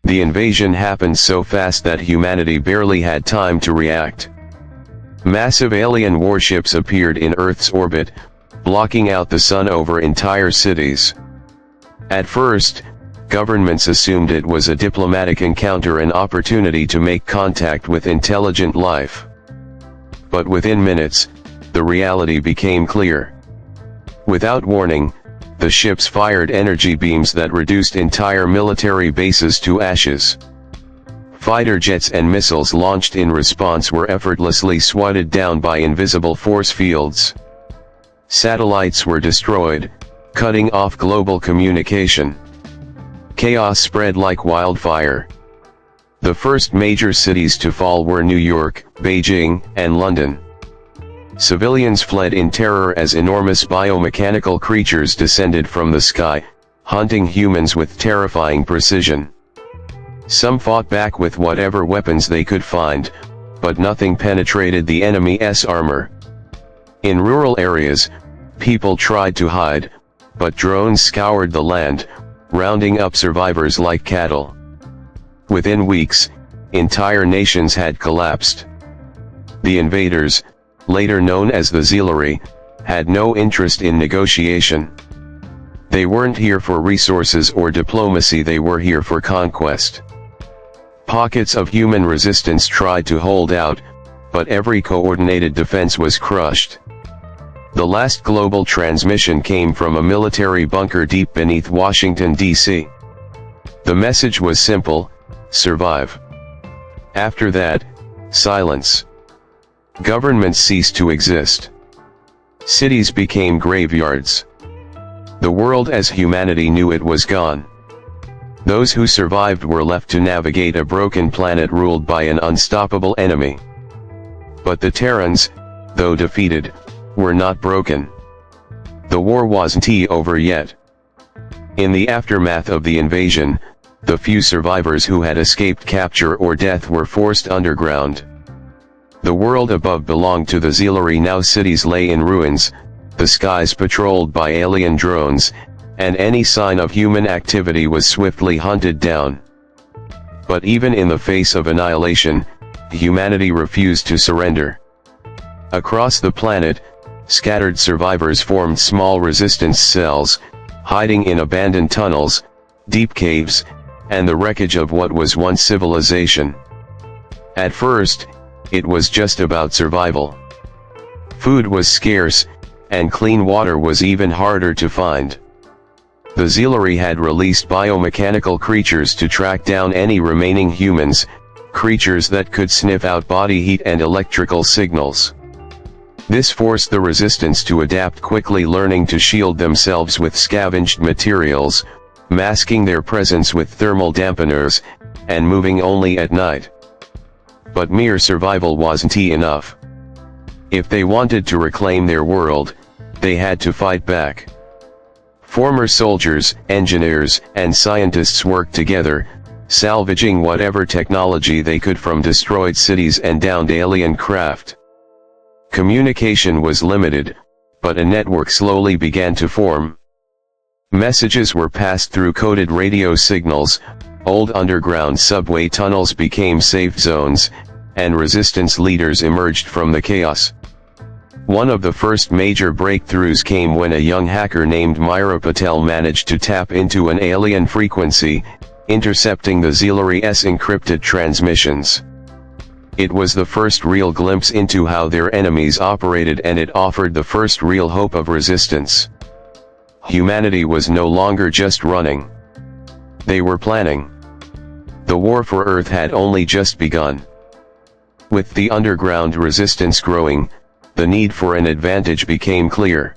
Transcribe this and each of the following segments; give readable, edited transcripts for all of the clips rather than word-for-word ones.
The invasion happened so fast that humanity barely had time to react. Massive alien warships appeared in Earth's orbit, blocking out the sun over entire cities. At first, governments assumed it was a diplomatic encounter, an opportunity to make contact with intelligent life. But within minutes, the reality became clear. Without warning, the ships fired energy beams that reduced entire military bases to ashes. Fighter jets and missiles launched in response were effortlessly swatted down by invisible force fields. Satellites were destroyed, cutting off global communication. Chaos spread like wildfire. The first major cities to fall were New York, Beijing, and London. Civilians fled in terror as enormous biomechanical creatures descended from the sky, hunting humans with terrifying precision. Some fought back with whatever weapons they could find, but nothing penetrated the enemy's armor. In rural areas, people tried to hide, but drones scoured the land, rounding up survivors like cattle. Within weeks, entire nations had collapsed. The invaders, later known as the Xelari, had no interest in negotiation. They weren't here for resources or diplomacy, they were here for conquest. Pockets of human resistance tried to hold out, but every coordinated defense was crushed. The last global transmission came from a military bunker deep beneath Washington, D.C. The message was simple: survive. After that, silence. Governments ceased to exist. Cities became graveyards. The world as humanity knew it was gone. Those who survived were left to navigate a broken planet ruled by an unstoppable enemy. But the Terrans, though defeated, were not broken. The war wasn't over yet. In the aftermath of the invasion, the few survivors who had escaped capture or death were forced underground. The world above belonged to the Xelari. Now cities lay in ruins, the skies patrolled by alien drones, and any sign of human activity was swiftly hunted down. But even in the face of annihilation, humanity refused to surrender. Across the planet, scattered survivors formed small resistance cells, hiding in abandoned tunnels, deep caves, and the wreckage of what was once civilization. At first, it was just about survival. Food was scarce, and clean water was even harder to find. The Xelari had released biomechanical creatures to track down any remaining humans, creatures that could sniff out body heat and electrical signals. This forced the resistance to adapt quickly, learning to shield themselves with scavenged materials, masking their presence with thermal dampeners, and moving only at night. But mere survival wasn't enough. If they wanted to reclaim their world, they had to fight back. Former soldiers, engineers, and scientists worked together, salvaging whatever technology they could from destroyed cities and downed alien craft. Communication was limited, but a network slowly began to form. Messages were passed through coded radio signals, old underground subway tunnels became safe zones, and resistance leaders emerged from the chaos. One of the first major breakthroughs came when a young hacker named Myra Patel managed to tap into an alien frequency, intercepting the Xelari's encrypted transmissions. It was the first real glimpse into how their enemies operated, and it offered the first real hope of resistance. Humanity was no longer just running. They were planning. The war for Earth had only just begun. With the underground resistance growing, the need for an advantage became clear.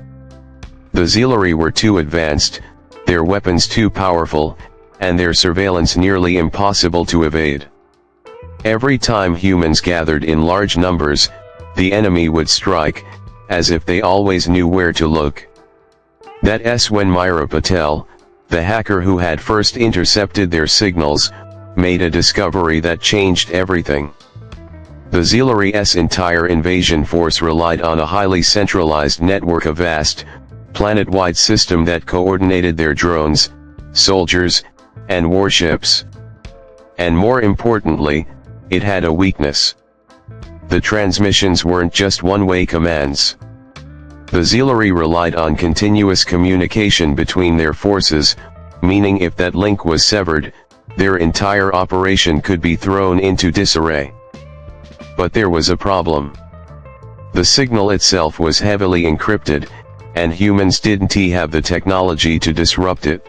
The Xelari were too advanced, their weapons too powerful, and their surveillance nearly impossible to evade. Every time humans gathered in large numbers, the enemy would strike, as if they always knew where to look. That's when Myra Patel, the hacker who had first intercepted their signals, made a discovery that changed everything. The Xelari's entire invasion force relied on a highly centralized network, a vast, planet-wide system that coordinated their drones, soldiers, and warships. And more importantly, it had a weakness. The transmissions weren't just one-way commands. The Xelari relied on continuous communication between their forces, meaning if that link was severed, their entire operation could be thrown into disarray. But there was a problem. The signal itself was heavily encrypted, and humans didn't have the technology to disrupt it.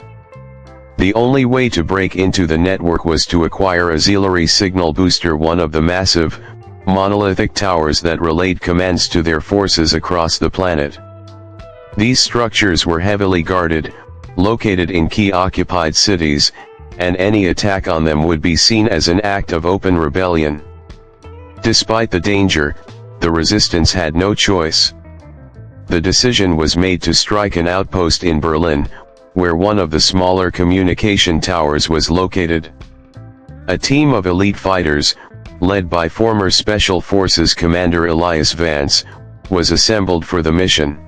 The only way to break into the network was to acquire a Xelari signal booster, one of the massive, monolithic towers that relayed commands to their forces across the planet. These structures were heavily guarded, located in key occupied cities, and any attack on them would be seen as an act of open rebellion. Despite the danger, the resistance had no choice. The decision was made to strike an outpost in Berlin, where one of the smaller communication towers was located. A team of elite fighters, led by former Special Forces Commander Elias Vance, was assembled for the mission.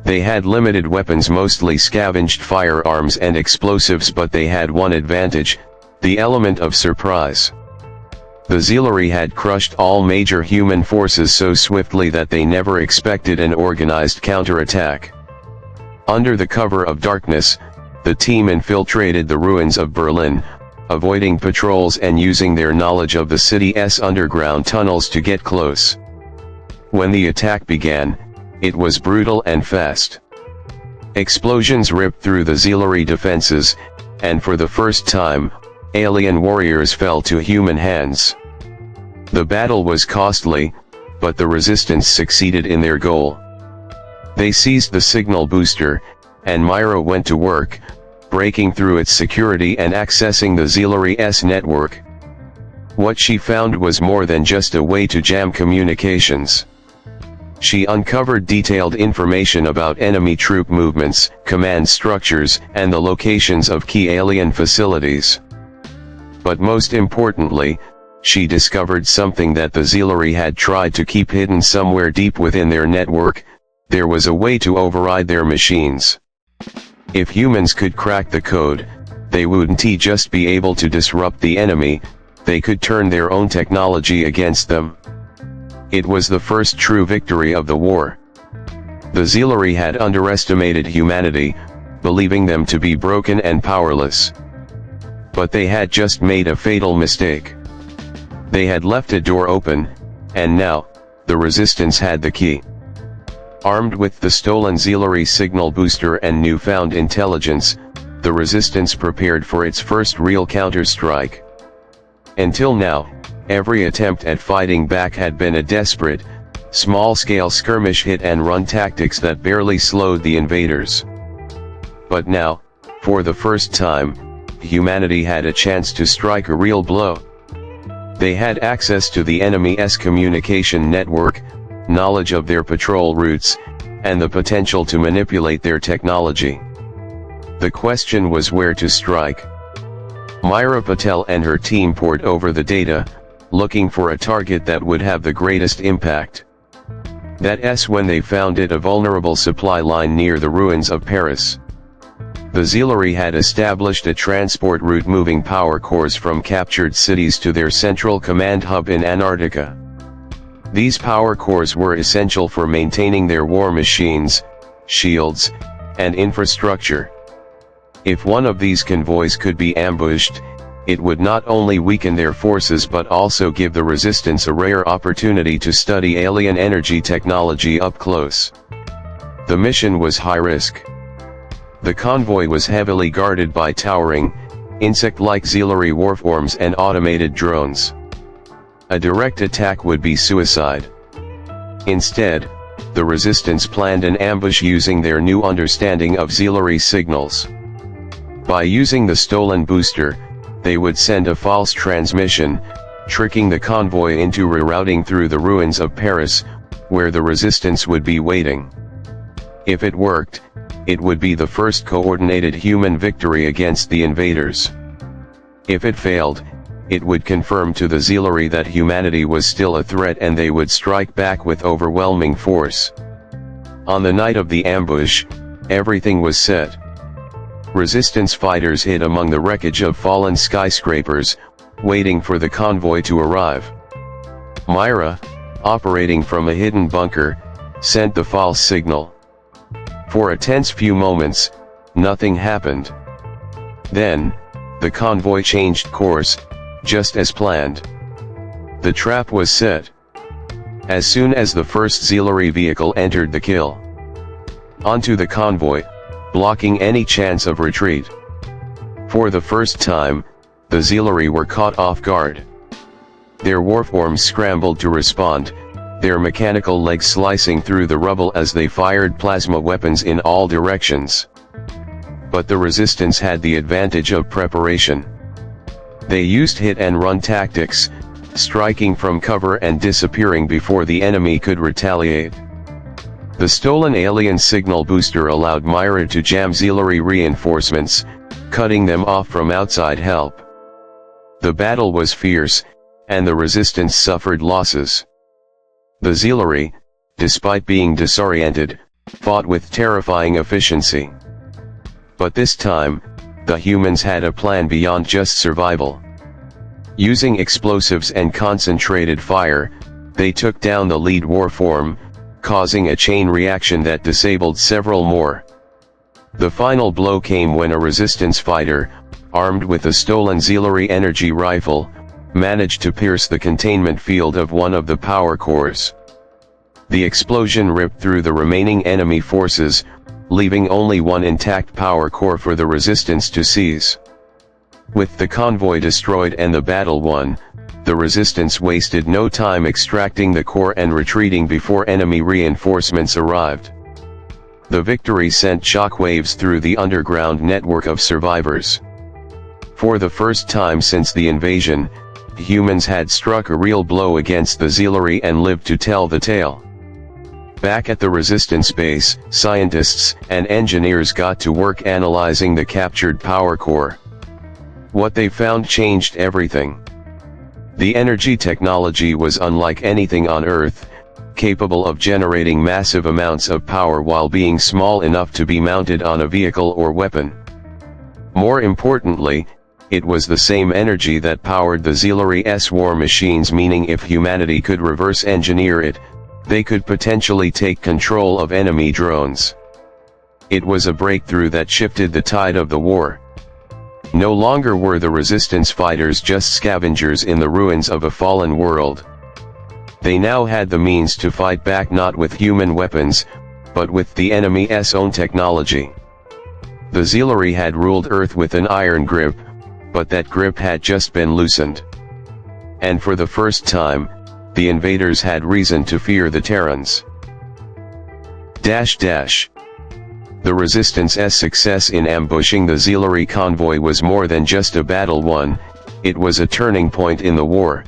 They had limited weapons, mostly scavenged firearms and explosives, but they had one advantage: the element of surprise. The Xelari had crushed all major human forces so swiftly that they never expected an organized counterattack. Under the cover of darkness, the team infiltrated the ruins of Berlin, avoiding patrols and using their knowledge of the city's underground tunnels to get close. When the attack began, it was brutal and fast. Explosions ripped through the Xelari defenses, and for the first time, alien warriors fell to human hands. The battle was costly, but the resistance succeeded in their goal. They seized the signal booster, and Myra went to work, breaking through its security and accessing the Xelari's network. What she found was more than just a way to jam communications. She uncovered detailed information about enemy troop movements, command structures, and the locations of key alien facilities. But most importantly, she discovered something that the Xelari had tried to keep hidden somewhere deep within their network: there was a way to override their machines. If humans could crack the code, they wouldn't just be able to disrupt the enemy, they could turn their own technology against them. It was the first true victory of the war. The Xelari had underestimated humanity, believing them to be broken and powerless. But they had just made a fatal mistake. They had left a door open, and now, the resistance had the key. Armed with the stolen Xelari signal booster and newfound intelligence, the resistance prepared for its first real counter-strike. Until now, every attempt at fighting back had been a desperate, small-scale skirmish hit-and-run tactics that barely slowed the invaders. But now, for the first time, humanity had a chance to strike a real blow. They had access to the enemy's communication network, knowledge of their patrol routes, and the potential to manipulate their technology. The question was where to strike. Myra Patel and her team pored over the data, looking for a target that would have the greatest impact. That's when they found a vulnerable supply line near the ruins of Paris. The Xelari had established a transport route moving power cores from captured cities to their central command hub in Antarctica. These power cores were essential for maintaining their war machines, shields, and infrastructure. If one of these convoys could be ambushed, it would not only weaken their forces but also give the resistance a rare opportunity to study alien energy technology up close. The mission was high risk. The convoy was heavily guarded by towering, insect-like Xelari warforms and automated drones. A direct attack would be suicide. Instead, the resistance planned an ambush using their new understanding of Xelari signals. By using the stolen booster, they would send a false transmission, tricking the convoy into rerouting through the ruins of Paris, where the resistance would be waiting. If it worked, it would be the first coordinated human victory against the invaders. If it failed, it would confirm to the Xelari that humanity was still a threat and they would strike back with overwhelming force. On the night of the ambush, everything was set. Resistance fighters hid among the wreckage of fallen skyscrapers, waiting for the convoy to arrive. Myra, operating from a hidden bunker, sent the false signal. For a tense few moments, nothing happened. Then, the convoy changed course, just as planned. The trap was set. As soon as the first Xelari vehicle entered the kill onto the convoy, blocking any chance of retreat. For the first time, the Xelari were caught off guard. Their warforms scrambled to respond, their mechanical legs slicing through the rubble as they fired plasma weapons in all directions. But the resistance had the advantage of preparation. They used hit-and-run tactics, striking from cover and disappearing before the enemy could retaliate. The stolen alien signal booster allowed Myra to jam Xelari reinforcements, cutting them off from outside help. The battle was fierce, and the resistance suffered losses. The Xelari, despite being disoriented, fought with terrifying efficiency. But this time, the humans had a plan beyond just survival. Using explosives and concentrated fire, they took down the lead warform, causing a chain reaction that disabled several more. The final blow came when a resistance fighter, armed with a stolen Xelari energy rifle, managed to pierce the containment field of one of the power cores. The explosion ripped through the remaining enemy forces, leaving only one intact power core for the resistance to seize. With the convoy destroyed and the battle won, the resistance wasted no time extracting the core and retreating before enemy reinforcements arrived. The victory sent shockwaves through the underground network of survivors. For the first time since the invasion, humans had struck a real blow against the Xelari and lived to tell the tale. Back at the resistance base, scientists and engineers got to work analyzing the captured power core. What they found changed everything. The energy technology was unlike anything on Earth, capable of generating massive amounts of power while being small enough to be mounted on a vehicle or weapon. More importantly, it was the same energy that powered the Xelari's war machines, meaning if humanity could reverse engineer it, they could potentially take control of enemy drones. It was a breakthrough that shifted the tide of the war. No longer were the resistance fighters just scavengers in the ruins of a fallen world. They now had the means to fight back, not with human weapons, but with the enemy's own technology. The Xelari had ruled Earth with an iron grip, but that grip had just been loosened. And for the first time, the invaders had reason to fear the Terrans. The Resistance's success in ambushing the Xelari convoy was more than just a battle won, it was a turning point in the war.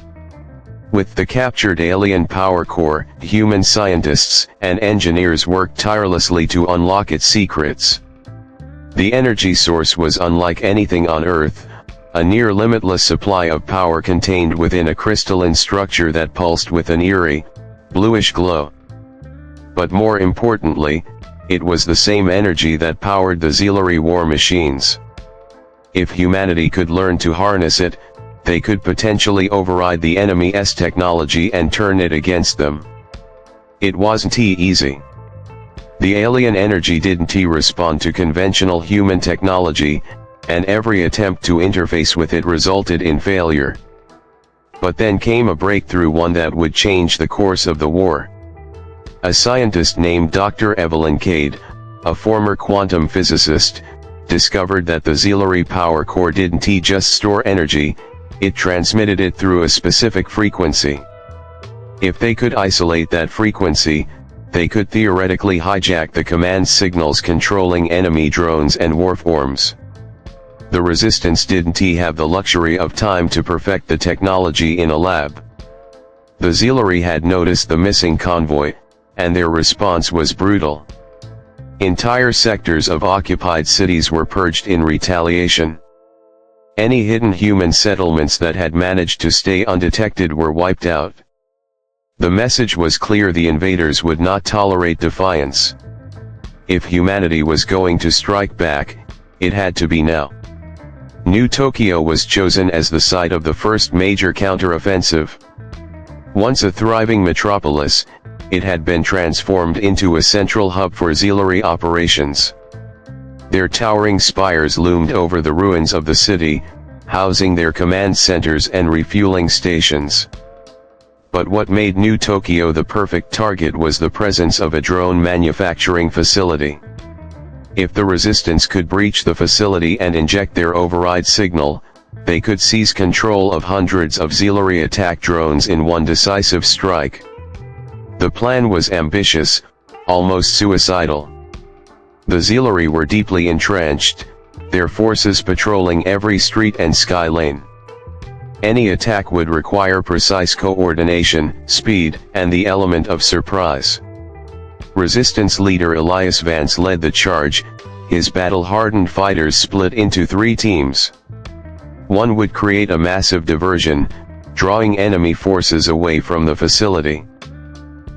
With the captured alien power core, human scientists and engineers worked tirelessly to unlock its secrets. The energy source was unlike anything on Earth, a near-limitless supply of power contained within a crystalline structure that pulsed with an eerie, bluish glow. But more importantly, it was the same energy that powered the Xelari war machines. If humanity could learn to harness it, they could potentially override the enemy's technology and turn it against them. It wasn't easy. The alien energy didn't respond to conventional human technology, and every attempt to interface with it resulted in failure. But then came a breakthrough, one that would change the course of the war. A scientist named Dr. Evelyn Cade, a former quantum physicist, discovered that the Xelari power core didn't just store energy, it transmitted it through a specific frequency. If they could isolate that frequency, they could theoretically hijack the command signals controlling enemy drones and warforms. The Resistance didn't have the luxury of time to perfect the technology in a lab. The Xelari had noticed the missing convoy, and their response was brutal. Entire sectors of occupied cities were purged in retaliation. Any hidden human settlements that had managed to stay undetected were wiped out. The message was clear: the invaders would not tolerate defiance. If humanity was going to strike back, it had to be now. New Tokyo was chosen as the site of the first major counteroffensive. Once a thriving metropolis, it had been transformed into a central hub for Xelari operations. Their towering spires loomed over the ruins of the city, housing their command centers and refueling stations. But what made New Tokyo the perfect target was the presence of a drone manufacturing facility. If the resistance could breach the facility and inject their override signal, they could seize control of hundreds of Xelari attack drones in one decisive strike. The plan was ambitious, almost suicidal. The Xelari were deeply entrenched, their forces patrolling every street and sky lane. Any attack would require precise coordination, speed, and the element of surprise. Resistance leader Elias Vance led the charge, his battle-hardened fighters split into 3 teams. One would create a massive diversion, drawing enemy forces away from the facility.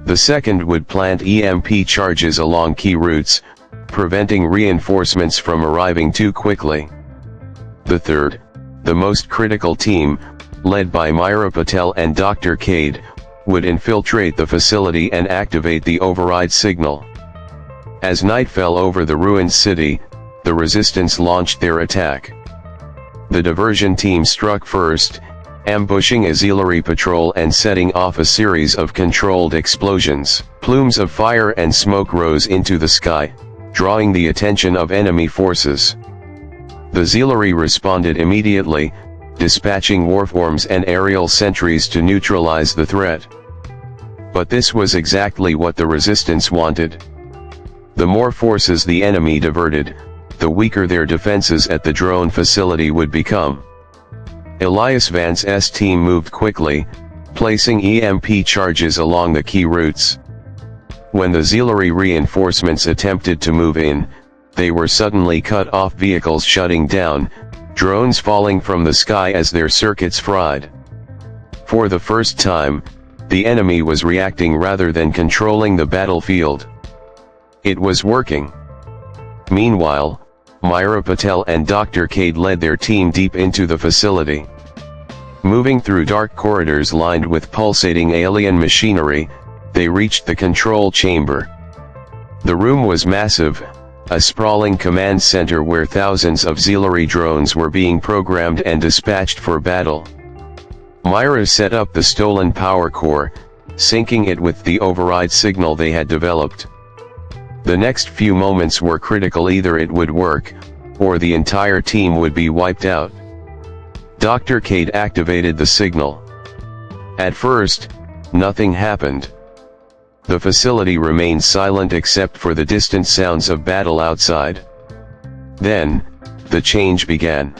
The second would plant EMP charges along key routes, preventing reinforcements from arriving too quickly. The third, the most critical team, led by Myra Patel and Dr. Cade, would infiltrate the facility and activate the override signal. As night fell over the ruined city, the resistance launched their attack. The diversion team struck first, ambushing a Xelari patrol and setting off a series of controlled explosions. Plumes of fire and smoke rose into the sky, drawing the attention of enemy forces. The Xelari responded immediately, dispatching warforms and aerial sentries to neutralize the threat. But this was exactly what the resistance wanted. The more forces the enemy diverted, the weaker their defenses at the drone facility would become. Elias Vance's team moved quickly, placing EMP charges along the key routes. When the Xelari reinforcements attempted to move in, they were suddenly cut off, vehicles shutting down, drones falling from the sky as their circuits fried. For the first time, the enemy was reacting rather than controlling the battlefield. It was working. Meanwhile, Myra Patel and Dr. Cade led their team deep into the facility. Moving through dark corridors lined with pulsating alien machinery, they reached the control chamber. The room was massive, a sprawling command center where thousands of Xelari drones were being programmed and dispatched for battle. Myra set up the stolen power core, syncing it with the override signal they had developed. The next few moments were critical. Either it would work, or the entire team would be wiped out. Dr. Cade activated the signal. At first, nothing happened. The facility remained silent except for the distant sounds of battle outside. Then, the change began.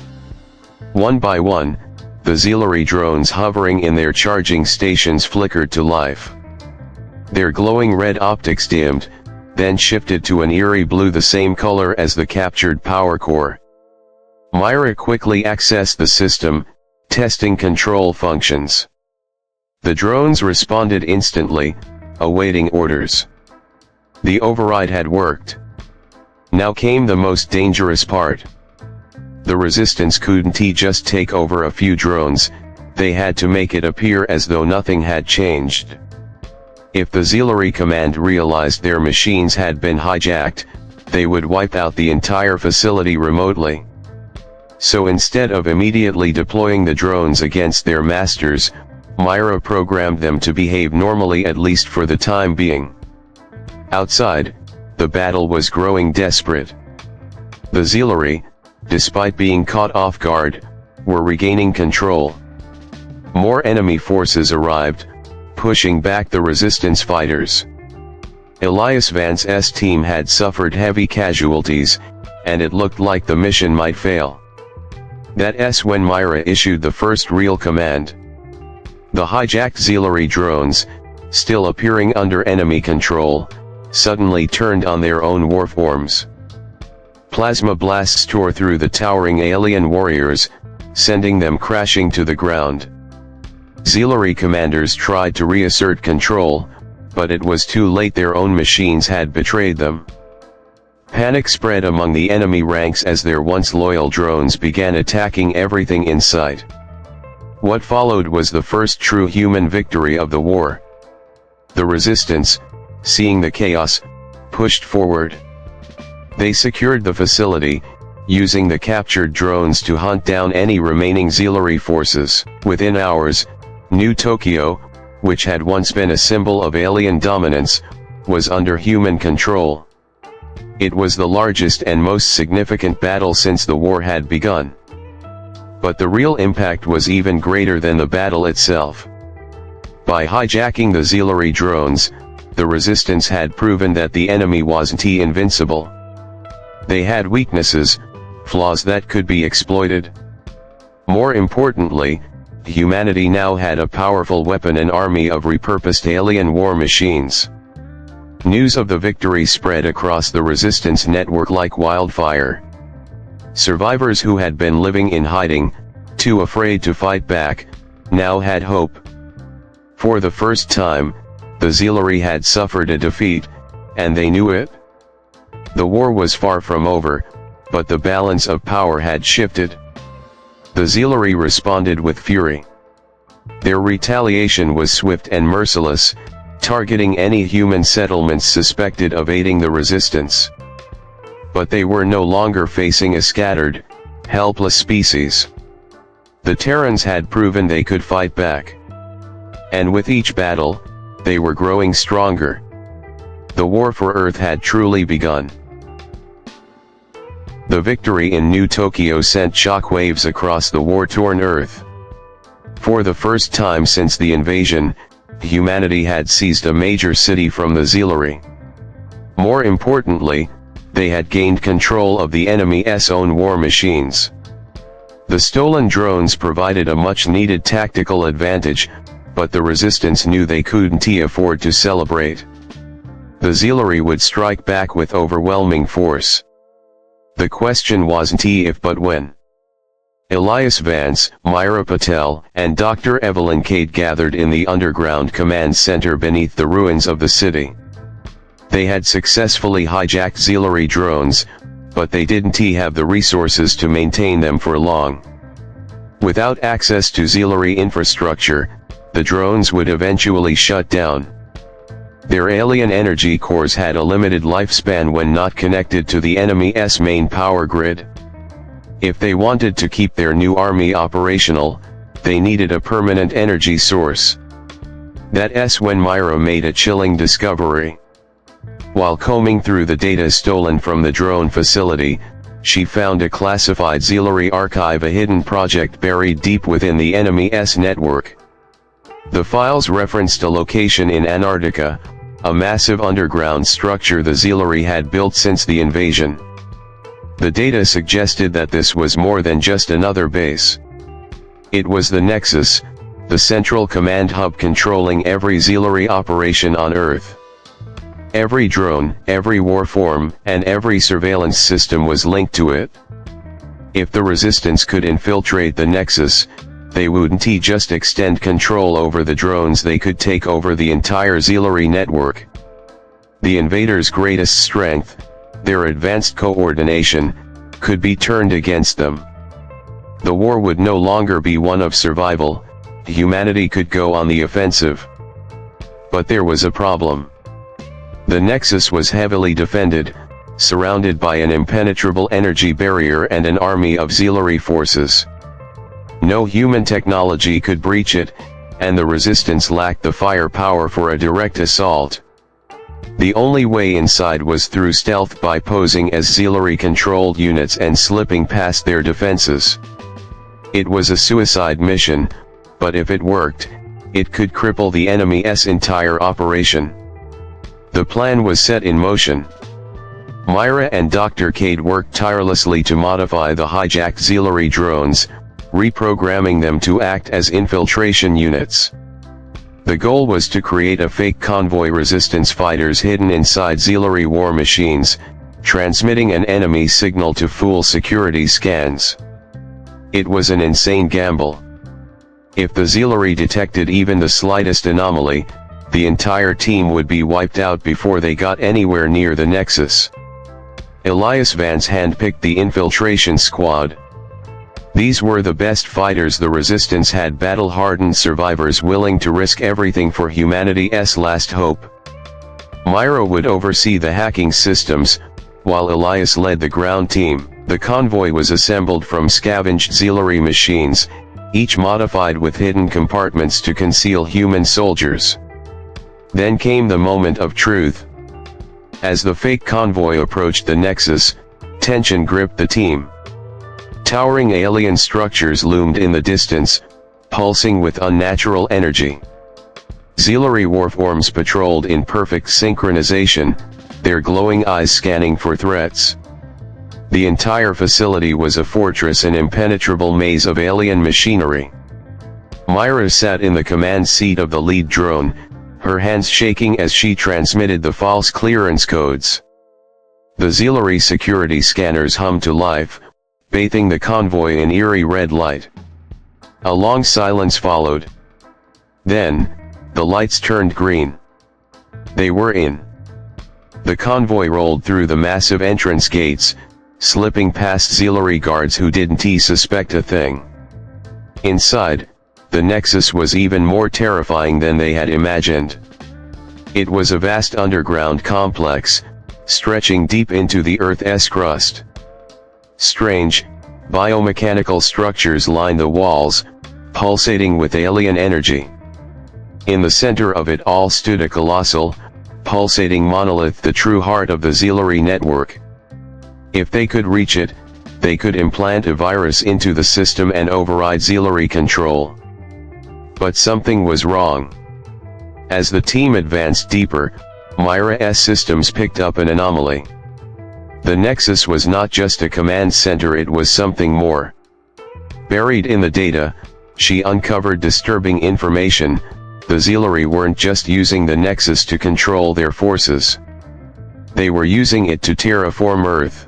One by one, the Xelari drones hovering in their charging stations flickered to life. Their glowing red optics dimmed, then shifted to an eerie blue, the same color as the captured power core. Myra quickly accessed the system, testing control functions. The drones responded instantly, awaiting orders. The override had worked. Now came the most dangerous part. The resistance couldn't just take over a few drones, they had to make it appear as though nothing had changed. If the Xelari command realized their machines had been hijacked, they would wipe out the entire facility remotely. So instead of immediately deploying the drones against their masters, Myra programmed them to behave normally, at least for the time being. Outside, the battle was growing desperate. The Xelari, despite being caught off guard, were regaining control. More enemy forces arrived, pushing back the resistance fighters. Elias Vance's team had suffered heavy casualties, and it looked like the mission might fail. That's when Myra issued the first real command. The hijacked Xelari drones, still appearing under enemy control, suddenly turned on their own warforms. Plasma blasts tore through the towering alien warriors, sending them crashing to the ground. Xelari commanders tried to reassert control, but it was too late. Their own machines had betrayed them. Panic spread among the enemy ranks as their once loyal drones began attacking everything in sight. What followed was the first true human victory of the war. The resistance, seeing the chaos, pushed forward. They secured the facility, using the captured drones to hunt down any remaining Xelari forces. Within hours, New Tokyo, which had once been a symbol of alien dominance, was under human control. It was the largest and most significant battle since the war had begun. But the real impact was even greater than the battle itself. By hijacking the Xelari drones, the resistance had proven that the enemy wasn't invincible. They had weaknesses, flaws that could be exploited. More importantly, humanity now had a powerful weapon, an army of repurposed alien war machines. News of the victory spread across the resistance network like wildfire. Survivors who had been living in hiding, too afraid to fight back, now had hope. For the first time, the Xelari had suffered a defeat, and they knew it. The war was far from over, but the balance of power had shifted. The Xelari responded with fury. Their retaliation was swift and merciless, targeting any human settlements suspected of aiding the resistance. But they were no longer facing a scattered, helpless species. The Terrans had proven they could fight back. And with each battle, they were growing stronger. The war for Earth had truly begun. The victory in New Tokyo sent shockwaves across the war-torn Earth. For the first time since the invasion, humanity had seized a major city from the Xelari. More importantly, they had gained control of the enemy's own war machines. The stolen drones provided a much-needed tactical advantage, but the resistance knew they couldn't afford to celebrate. The Xelari would strike back with overwhelming force. The question wasn't if but when. Elias Vance, Myra Patel, and Dr. Evelyn Cade gathered in the underground command center beneath the ruins of the city. They had successfully hijacked Xelari drones, but they didn't have the resources to maintain them for long. Without access to Xelari infrastructure, the drones would eventually shut down. Their alien energy cores had a limited lifespan when not connected to the enemy's main power grid. If they wanted to keep their new army operational, they needed a permanent energy source. That's when Myra made a chilling discovery. While combing through the data stolen from the drone facility, she found a classified Xelari archive, a hidden project buried deep within the enemy's network. The files referenced a location in Antarctica, a massive underground structure the Xelari had built since the invasion. The data suggested that this was more than just another base. It was the Nexus, the central command hub controlling every Xelari operation on Earth. Every drone, every warform, and every surveillance system was linked to it. If the resistance could infiltrate the Nexus, they wouldn't just extend control over the drones, they could take over the entire Xelari network. The invaders' greatest strength, their advanced coordination, could be turned against them. The war would no longer be one of survival, humanity could go on the offensive. But there was a problem. The Nexus was heavily defended, surrounded by an impenetrable energy barrier and an army of Xelari forces. No human technology could breach it, and the resistance lacked the firepower for a direct assault. The only way inside was through stealth, by posing as Xelari-controlled units and slipping past their defenses. It was a suicide mission, but if it worked, it could cripple the enemy's entire operation. The plan was set in motion. Myra and Dr. Cade worked tirelessly to modify the hijacked Xelari drones, reprogramming them to act as infiltration units. The goal was to create a fake convoy resistance fighters hidden inside Xelari war machines, transmitting an enemy signal to fool security scans. It was an insane gamble. If the Xelari detected even the slightest anomaly, the entire team would be wiped out before they got anywhere near the Nexus. Elias Vance handpicked the infiltration squad. These were the best fighters the Resistance had, battle-hardened survivors willing to risk everything for humanity's last hope. Myra would oversee the hacking systems, while Elias led the ground team. The convoy was assembled from scavenged Xelari machines, each modified with hidden compartments to conceal human soldiers. Then came the moment of truth. As the fake convoy approached the Nexus, tension gripped the team. Towering alien structures loomed in the distance, pulsing with unnatural energy. Xelari warforms patrolled in perfect synchronization, their glowing eyes scanning for threats. The entire facility was a fortress, an impenetrable maze of alien machinery. Myra sat in the command seat of the lead drone, her hands shaking as she transmitted the false clearance codes. The Xelari security scanners hummed to life, bathing the convoy in eerie red light. A long silence followed. Then, the lights turned green. They were in. The convoy rolled through the massive entrance gates, slipping past Xelari guards who didn't suspect a thing. Inside, the Nexus was even more terrifying than they had imagined. It was a vast underground complex, stretching deep into the Earth's crust. Strange, biomechanical structures lined the walls, pulsating with alien energy. In the center of it all stood a colossal, pulsating monolith, the true heart of the Xelari network. If they could reach it, they could implant a virus into the system and override Xelari control. But something was wrong. As the team advanced deeper, Myra's systems picked up an anomaly. The Nexus was not just a command center, it was something more. Buried in the data, she uncovered disturbing information. The Xelari weren't just using the Nexus to control their forces. They were using it to terraform Earth.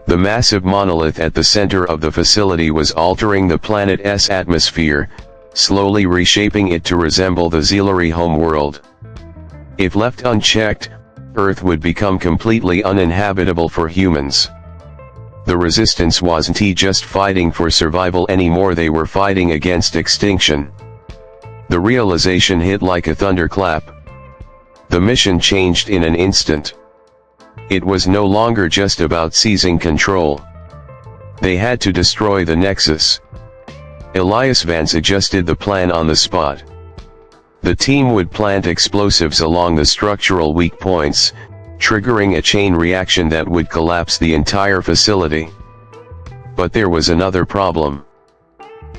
The massive monolith at the center of the facility was altering the planet's atmosphere, slowly reshaping it to resemble the Xelari homeworld. If left unchecked, Earth would become completely uninhabitable for humans. The Resistance wasn't just fighting for survival anymore, they were fighting against extinction. The realization hit like a thunderclap. The mission changed in an instant. It was no longer just about seizing control. They had to destroy the Nexus. Elias Vance adjusted the plan on the spot. The team would plant explosives along the structural weak points, triggering a chain reaction that would collapse the entire facility. But there was another problem.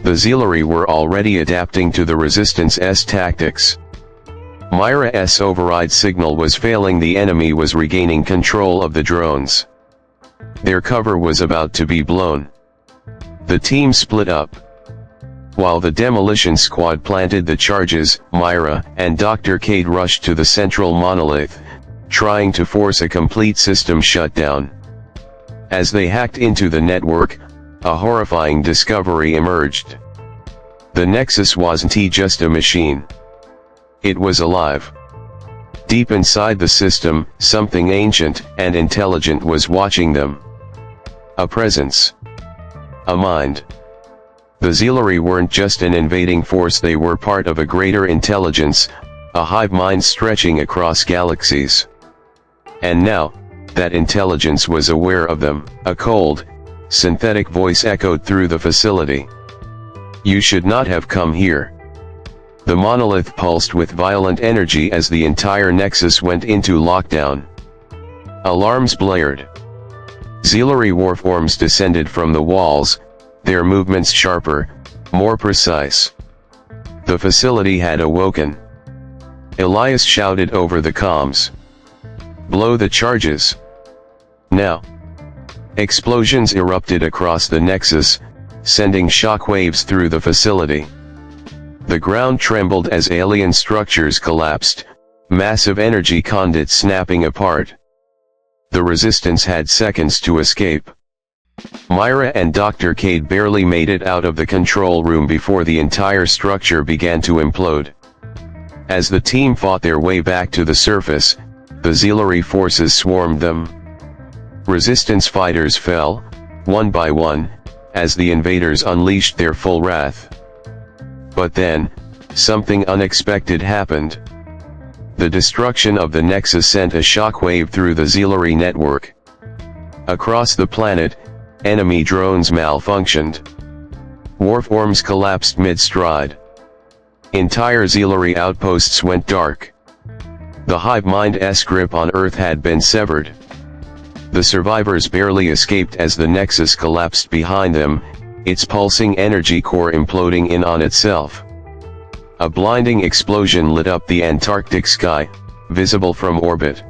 The Xelari were already adapting to the Resistance's tactics. Myra's override signal was failing, the enemy was regaining control of the drones. Their cover was about to be blown. The team split up. While the demolition squad planted the charges, Myra and Dr. Cade rushed to the central monolith, trying to force a complete system shutdown. As they hacked into the network, a horrifying discovery emerged. The Nexus wasn't just a machine. It was alive. Deep inside the system, something ancient and intelligent was watching them. A presence. A mind. The Xelari weren't just an invading force, they were part of a greater intelligence, a hive mind stretching across galaxies. And now, that intelligence was aware of them. A cold, synthetic voice echoed through the facility. "You should not have come here." The monolith pulsed with violent energy as the entire Nexus went into lockdown. Alarms blared. Xelari warforms descended from the walls, their movements sharper, more precise. The facility had awoken. Elias shouted over the comms. "Blow the charges. Now." Explosions erupted across the Nexus, sending shockwaves through the facility. The ground trembled as alien structures collapsed, massive energy conduits snapping apart. The Resistance had seconds to escape. Myra and Dr. Cade barely made it out of the control room before the entire structure began to implode. As the team fought their way back to the surface, the Xelari forces swarmed them. Resistance fighters fell, one by one, as the invaders unleashed their full wrath. But then, something unexpected happened. The destruction of the Nexus sent a shockwave through the Xelari network. Across the planet, enemy drones malfunctioned. Warforms collapsed mid-stride. Entire Xelari outposts went dark. The hive mind's grip on Earth had been severed. The survivors barely escaped as the Nexus collapsed behind them, its pulsing energy core imploding in on itself. A blinding explosion lit up the Antarctic sky, visible from orbit.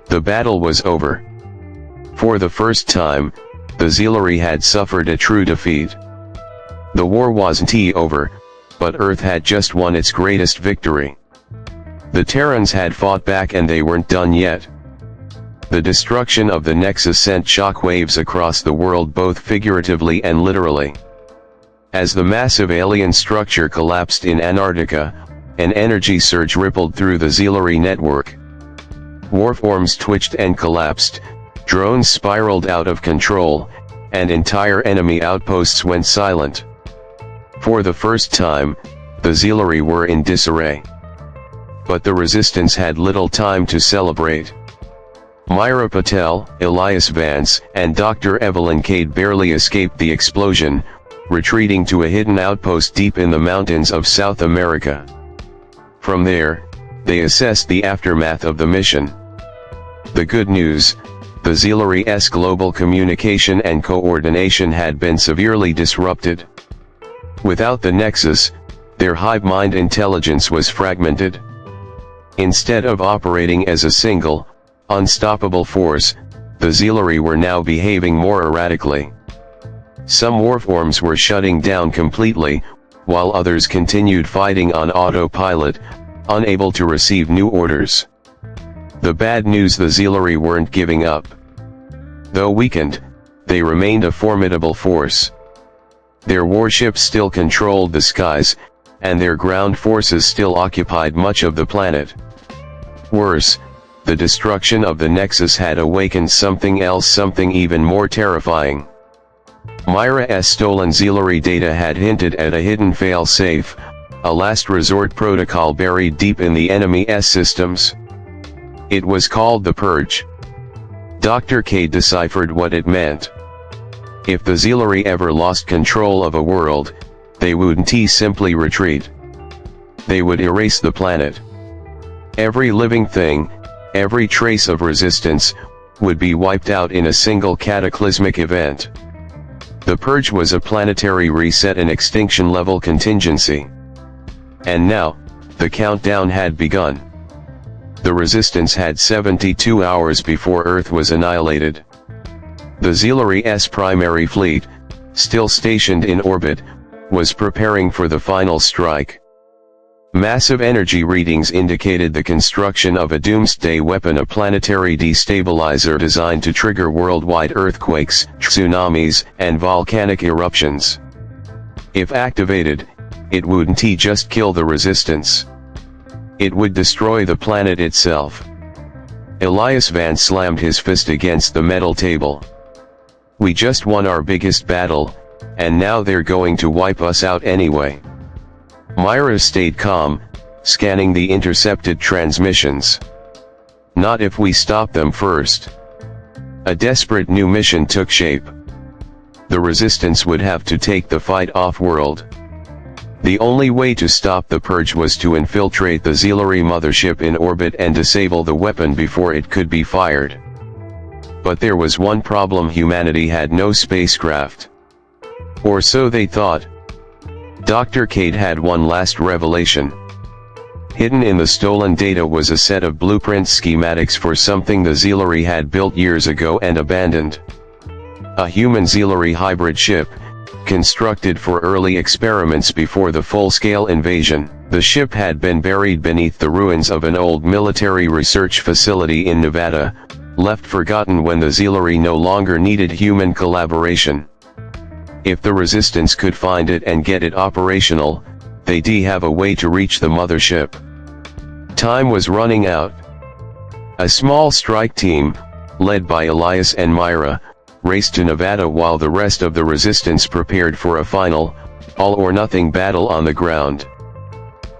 The battle was over. For the first time, the Xelari had suffered a true defeat. The war wasn't over, but Earth had just won its greatest victory. The Terrans had fought back and they weren't done yet. The destruction of the Nexus sent shockwaves across the world both figuratively and literally. As the massive alien structure collapsed in Antarctica, an energy surge rippled through the Xelari network. Warforms twitched and collapsed, drones spiraled out of control, and entire enemy outposts went silent. For the first time, the Xelari were in disarray. But the resistance had little time to celebrate. Myra Patel, Elias Vance, and Dr. Evelyn Cade barely escaped the explosion, retreating to a hidden outpost deep in the mountains of South America. From there, they assessed the aftermath of the mission. The good news: the Xelari's global communication and coordination had been severely disrupted. Without the Nexus, their hive mind intelligence was fragmented. Instead of operating as a single, unstoppable force, the Xelari were now behaving more erratically. Some warforms were shutting down completely, while others continued fighting on autopilot, unable to receive new orders. The bad news: the Xelari weren't giving up. Though weakened, they remained a formidable force. Their warships still controlled the skies, and their ground forces still occupied much of the planet. Worse, the destruction of the Nexus had awakened something else, something even more terrifying. Myra's stolen Xelari data had hinted at a hidden fail-safe, a last resort protocol buried deep in the enemy's systems. It was called the Purge. Dr. Cade deciphered what it meant. If the Xelari ever lost control of a world, they wouldn't simply retreat. They would erase the planet. Every living thing, every trace of resistance, would be wiped out in a single cataclysmic event. The Purge was a planetary reset, an extinction-level contingency. And now, the countdown had begun. The Resistance had 72 hours before Earth was annihilated. The Xelari's primary fleet, still stationed in orbit, was preparing for the final strike. Massive energy readings indicated the construction of a doomsday weapon, a planetary destabilizer designed to trigger worldwide earthquakes, tsunamis, and volcanic eruptions. If activated, it wouldn't just kill the Resistance. It would destroy the planet itself. Elias Vance slammed his fist against the metal table. We just won our biggest battle, and now they're going to wipe us out anyway. Myra stayed calm, scanning the intercepted transmissions. Not if we stop them first. A desperate new mission took shape. The Resistance would have to take the fight off-world. The only way to stop the Purge was to infiltrate the Xelari mothership in orbit and disable the weapon before it could be fired. But there was one problem: humanity had no spacecraft. Or so they thought. Dr. Cade had one last revelation. Hidden in the stolen data was a set of blueprint schematics for something the Xelari had built years ago and abandoned. A human Xelari hybrid ship, constructed for early experiments before the full-scale invasion. The ship had been buried beneath the ruins of an old military research facility in Nevada, left forgotten when the Xelari no longer needed human collaboration. If the Resistance could find it and get it operational, they'd have a way to reach the mothership. Time was running out. A small strike team, led by Elias and Myra, raced to Nevada while the rest of the resistance prepared for a final, all-or-nothing battle on the ground.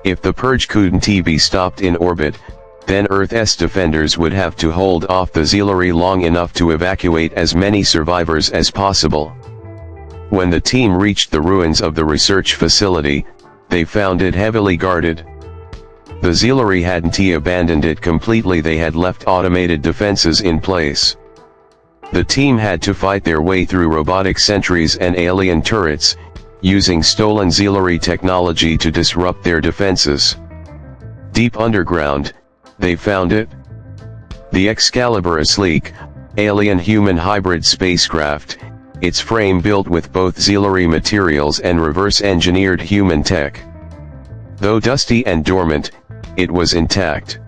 If the purge couldn't be stopped in orbit, then Earth's defenders would have to hold off the Xelari long enough to evacuate as many survivors as possible. When the team reached the ruins of the research facility, they found it heavily guarded. The Xelari hadn't abandoned it completely, they had left automated defenses in place. The team had to fight their way through robotic sentries and alien turrets, using stolen Xelari technology to disrupt their defenses. Deep underground, they found it. The Excalibur, a sleek, alien-human hybrid spacecraft, its frame built with both Xelari materials and reverse-engineered human tech. Though dusty and dormant, it was intact.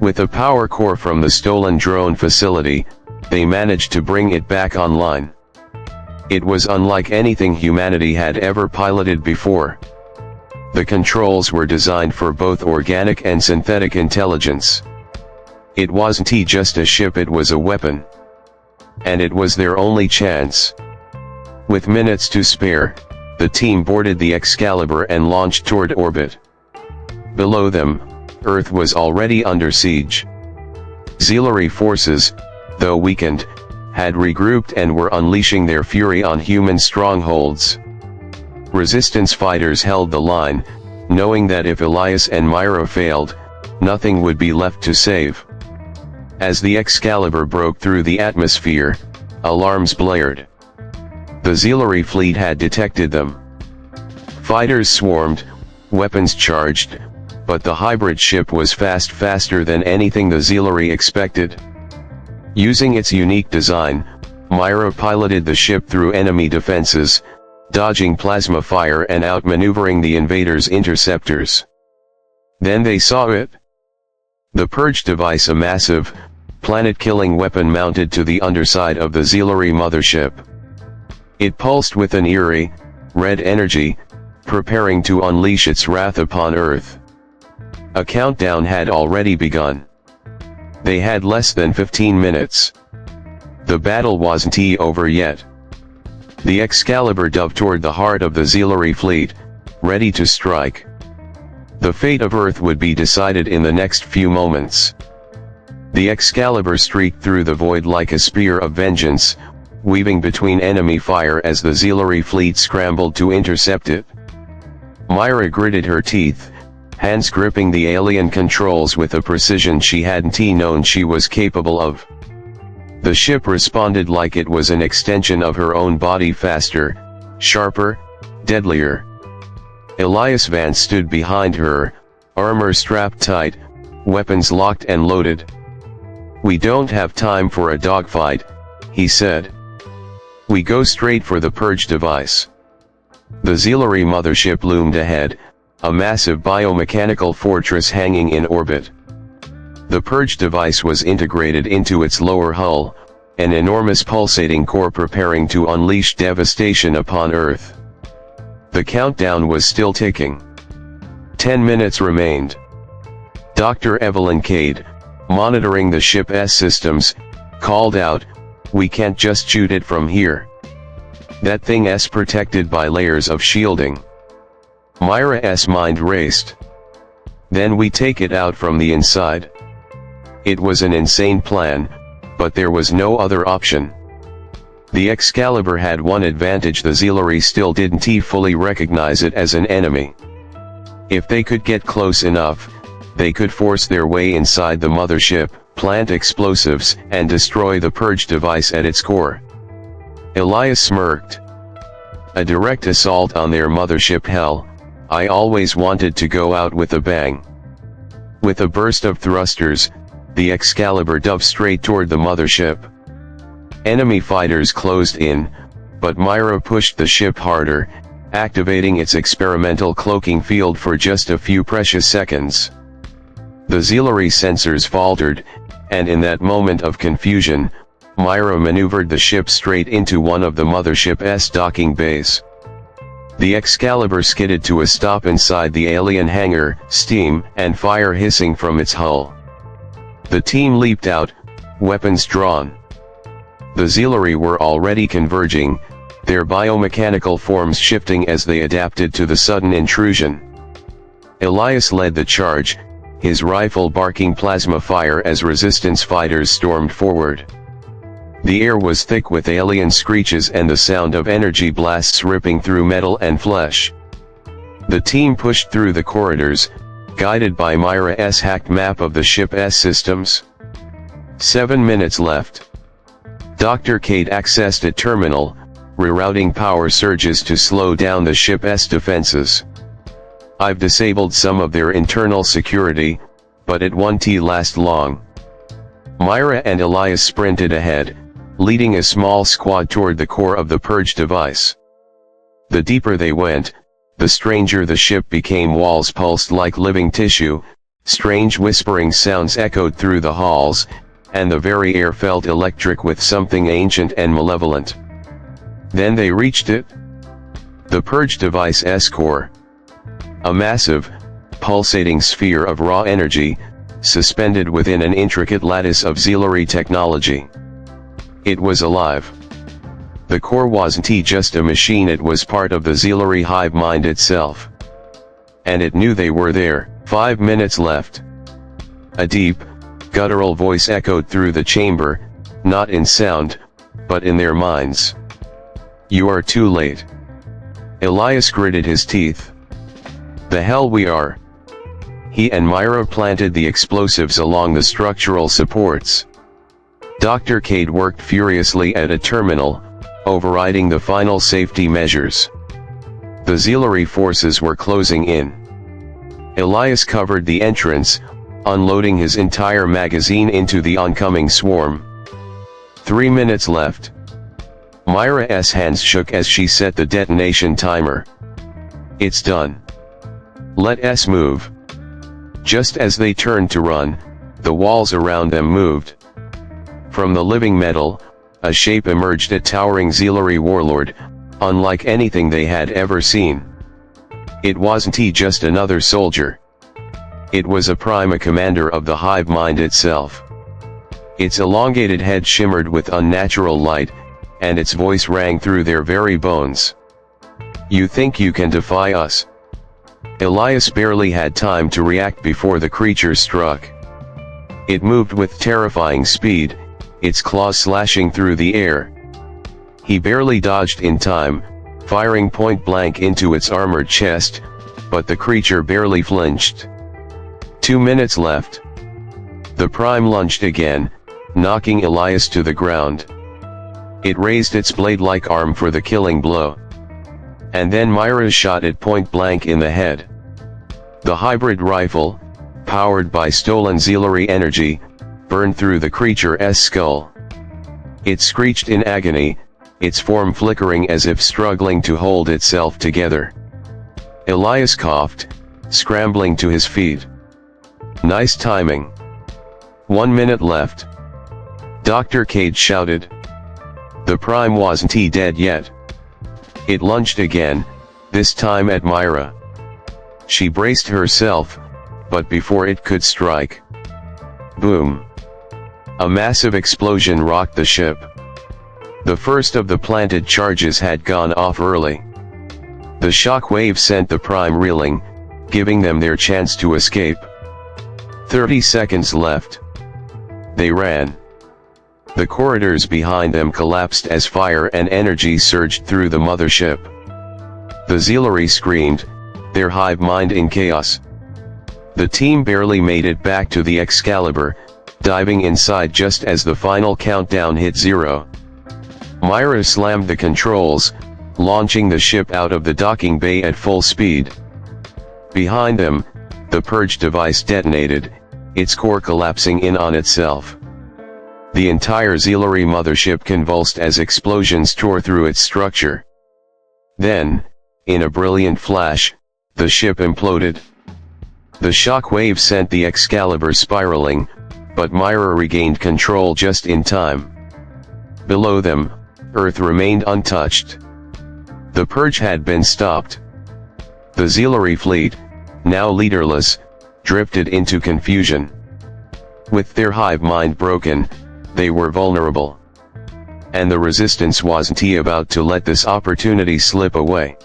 With a power core from the stolen drone facility, they managed to bring it back online. It was unlike anything humanity had ever piloted before. The controls were designed for both organic and synthetic intelligence. It wasn't just a ship, it was a weapon. And it was their only chance. With minutes to spare, the team boarded the Excalibur and launched toward orbit. Below them, Earth was already under siege. Xelari forces, though weakened, had regrouped and were unleashing their fury on human strongholds. Resistance fighters held the line, knowing that if Elias and Myra failed, nothing would be left to save. As the Excalibur broke through the atmosphere, alarms blared. The Xelari fleet had detected them. Fighters swarmed, weapons charged, but the hybrid ship was faster than anything the Xelari expected. Using its unique design, Myra piloted the ship through enemy defenses, dodging plasma fire and outmaneuvering the invaders' interceptors. Then they saw it. The purge device, a massive, planet-killing weapon mounted to the underside of the Xelari mothership. It pulsed with an eerie, red energy, preparing to unleash its wrath upon Earth. A countdown had already begun. They had less than 15 minutes. The battle wasn't over yet. The Excalibur dove toward the heart of the Xelari fleet, ready to strike. The fate of Earth would be decided in the next few moments. The Excalibur streaked through the void like a spear of vengeance, weaving between enemy fire as the Xelari fleet scrambled to intercept it. Myra gritted her teeth, hands gripping the alien controls with a precision she hadn't known she was capable of. The ship responded like it was an extension of her own body, faster, sharper, deadlier. Elias Vance stood behind her, armor strapped tight, weapons locked and loaded. "We don't have time for a dogfight," he said. "We go straight for the purge device." The Xelari mothership loomed ahead, a massive biomechanical fortress hanging in orbit. The purge device was integrated into its lower hull, an enormous pulsating core preparing to unleash devastation upon Earth. The countdown was still ticking. 10 minutes remained. Dr. Evelyn Cade, monitoring the ship's systems, called out, "We can't just shoot it from here. That thing's protected by layers of shielding." Myra's mind raced. "Then we take it out from the inside." It was an insane plan, but there was no other option. The Excalibur had one advantage: the Xelari still didn't fully recognize it as an enemy. If they could get close enough, they could force their way inside the mothership, plant explosives, and destroy the purge device at its core. Elias smirked. "A direct assault on their mothership, hell, I always wanted to go out with a bang." With a burst of thrusters, the Excalibur dove straight toward the mothership. Enemy fighters closed in, but Myra pushed the ship harder, activating its experimental cloaking field for just a few precious seconds. The Xelari sensors faltered, and in that moment of confusion, Myra maneuvered the ship straight into one of the mothership's docking bays. The Excalibur skidded to a stop inside the alien hangar, steam and fire hissing from its hull. The team leaped out, weapons drawn. The Xelari were already converging, their biomechanical forms shifting as they adapted to the sudden intrusion. Elias led the charge, his rifle barking plasma fire as resistance fighters stormed forward. The air was thick with alien screeches and the sound of energy blasts ripping through metal and flesh. The team pushed through the corridors, guided by Myra's hacked map of the ship's systems. 7 minutes left. Dr. Cade accessed a terminal, rerouting power surges to slow down the ship's defenses. "I've disabled some of their internal security, but it won't last long." Myra and Elias sprinted ahead, leading a small squad toward the core of the purge device. The deeper they went, the stranger the ship became. Walls pulsed like living tissue, strange whispering sounds echoed through the halls, and the very air felt electric with something ancient and malevolent. Then they reached it. The purge device's core. A massive, pulsating sphere of raw energy, suspended within an intricate lattice of Xelari technology. It was alive. The core wasn't just a machine, it was part of the Xelari hive mind itself. And it knew they were there. 5 minutes left. A deep, guttural voice echoed through the chamber, not in sound, but in their minds. "You are too late." Elias gritted his teeth. "The hell we are." He and Myra planted the explosives along the structural supports. Dr. Cade worked furiously at a terminal, overriding the final safety measures. The Xelari forces were closing in. Elias covered the entrance, unloading his entire magazine into the oncoming swarm. 3 minutes left. Myra's hands shook as she set the detonation timer. "It's done. Let us move." Just as they turned to run, the walls around them moved. From the living metal, a shape emerged, a towering Xelari warlord, unlike anything they had ever seen. It wasn't just another soldier. It was a prima commander of the hive mind itself. Its elongated head shimmered with unnatural light, and its voice rang through their very bones. "You think you can defy us?" Elias barely had time to react before the creature struck. It moved with terrifying speed, its claws slashing through the air. He barely dodged in time, firing point blank into its armored chest, but the creature barely flinched. 2 minutes left. The Prime lunged again, knocking Elias to the ground. It raised its blade-like arm for the killing blow. And then Myra shot it point blank in the head. The hybrid rifle, powered by stolen Xelari energy, burned through the creature's skull. It screeched in agony, its form flickering as if struggling to hold itself together. Elias coughed, scrambling to his feet. "Nice timing." 1 minute left. Dr. Cade shouted. The Prime wasn't dead yet. It lunged again, this time at Myra. She braced herself, but before it could strike. Boom! A massive explosion rocked the ship. The first of the planted charges had gone off early. The shock wave sent the Prime reeling, giving them their chance to escape. 30 seconds left. They ran. The corridors behind them collapsed as fire and energy surged through the mothership. The Xelari screamed, their hive mind in chaos. The team barely made it back to the Excalibur, diving inside just as the final countdown hit 0. Myra slammed the controls, launching the ship out of the docking bay at full speed. Behind them, the purge device detonated, its core collapsing in on itself. The entire Xelari mothership convulsed as explosions tore through its structure. Then, in a brilliant flash, the ship imploded. The shock wave sent the Excalibur spiraling, but Myra regained control just in time. Below them, Earth remained untouched. The purge had been stopped. The Xelari fleet, now leaderless, drifted into confusion. With their hive mind broken, they were vulnerable. And the resistance wasn't about to let this opportunity slip away.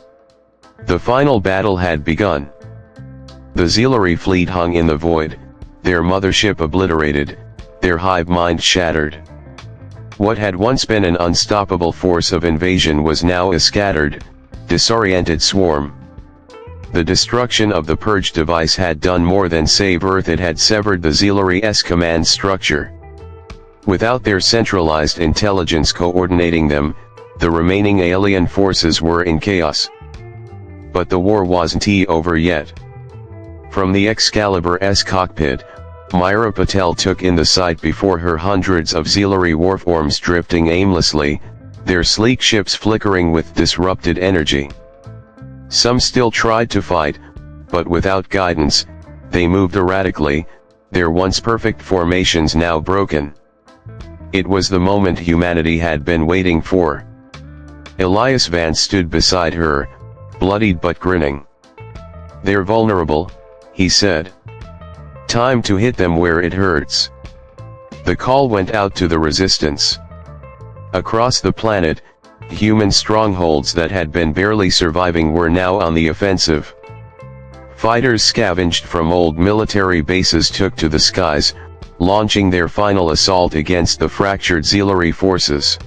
The final battle had begun. The Xelari fleet hung in the void, their mothership obliterated, their hive mind shattered. What had once been an unstoppable force of invasion was now a scattered, disoriented swarm. The destruction of the Purge device had done more than save Earth, it had severed the Xelari's command structure. Without their centralized intelligence coordinating them, the remaining alien forces were in chaos. But the war wasn't over yet. From the Excalibur's cockpit, Myra Patel took in the sight before her hundreds of Xelari warforms drifting aimlessly, their sleek ships flickering with disrupted energy. Some still tried to fight, but without guidance, they moved erratically, their once perfect formations now broken. It was the moment humanity had been waiting for. Elias Vance stood beside her, bloodied but grinning. "They're vulnerable," he said. "Time to hit them where it hurts." The call went out to the resistance. Across the planet, human strongholds that had been barely surviving were now on the offensive. Fighters scavenged from old military bases took to the skies, launching their final assault against the fractured Xelari forces.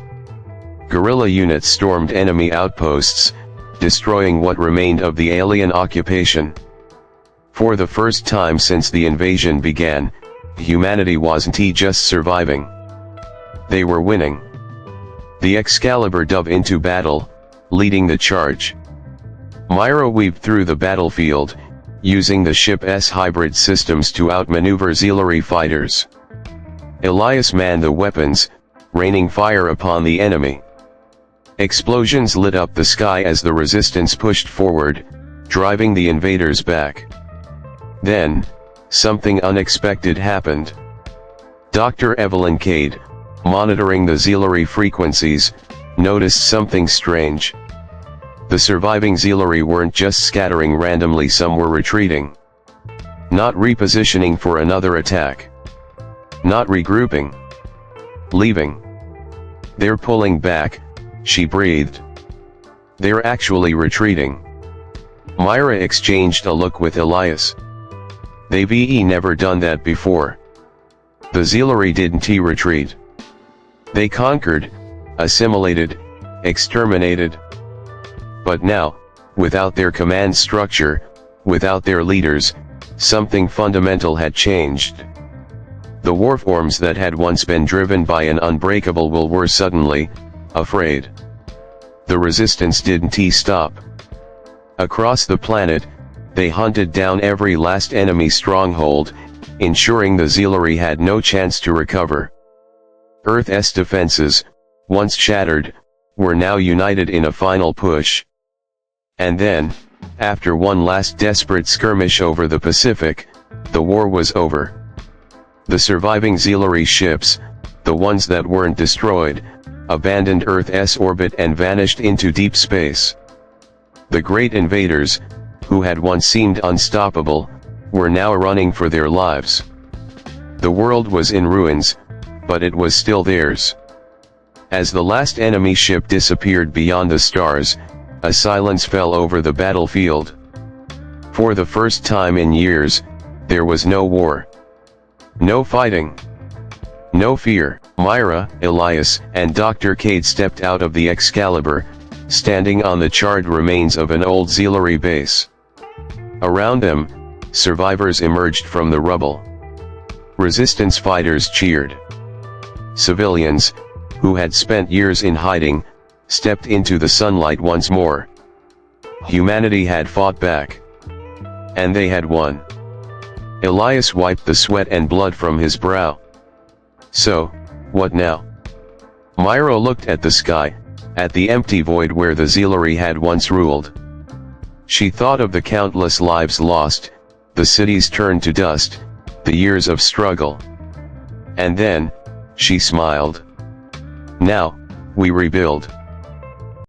Guerrilla units stormed enemy outposts, destroying what remained of the alien occupation. For the first time since the invasion began, humanity wasn't just surviving. They were winning. The Excalibur dove into battle, leading the charge. Myra weaved through the battlefield, using the ship's hybrid systems to outmaneuver Xelari fighters. Elias manned the weapons, raining fire upon the enemy. Explosions lit up the sky as the resistance pushed forward, driving the invaders back. Then, something unexpected happened. Dr. Evelyn Cade, monitoring the Xelari frequencies, noticed something strange. The surviving Xelari weren't just scattering randomly, some were retreating. Not repositioning for another attack. Not regrouping. Leaving. "They're pulling back," she breathed. "They're actually retreating." Myra exchanged a look with Elias. They've never done that before. The Xelari didn't retreat. They conquered, assimilated, exterminated. But now, without their command structure, without their leaders, something fundamental had changed. The warforms that had once been driven by an unbreakable will were suddenly afraid. The resistance didn't stop. Across the planet, they hunted down every last enemy stronghold, ensuring the Xelari had no chance to recover. Earth's defenses, once shattered, were now united in a final push. And then, after one last desperate skirmish over the Pacific, the war was over. The surviving Xelari ships, the ones that weren't destroyed, abandoned Earth's orbit and vanished into deep space. The great invaders, who had once seemed unstoppable, were now running for their lives. The world was in ruins, but it was still theirs. As the last enemy ship disappeared beyond the stars, a silence fell over the battlefield. For the first time in years, there was no war. No fighting. No fear. Myra, Elias, and Dr. Cade stepped out of the Excalibur, standing on the charred remains of an old Xelari base. Around them, survivors emerged from the rubble. Resistance fighters cheered. Civilians, who had spent years in hiding, stepped into the sunlight once more. Humanity had fought back. And they had won. Elias wiped the sweat and blood from his brow. So, what now? Myra looked at the sky, at the empty void where the Xelari had once ruled. She thought of the countless lives lost, the cities turned to dust, the years of struggle. And then, she smiled. Now, we rebuild.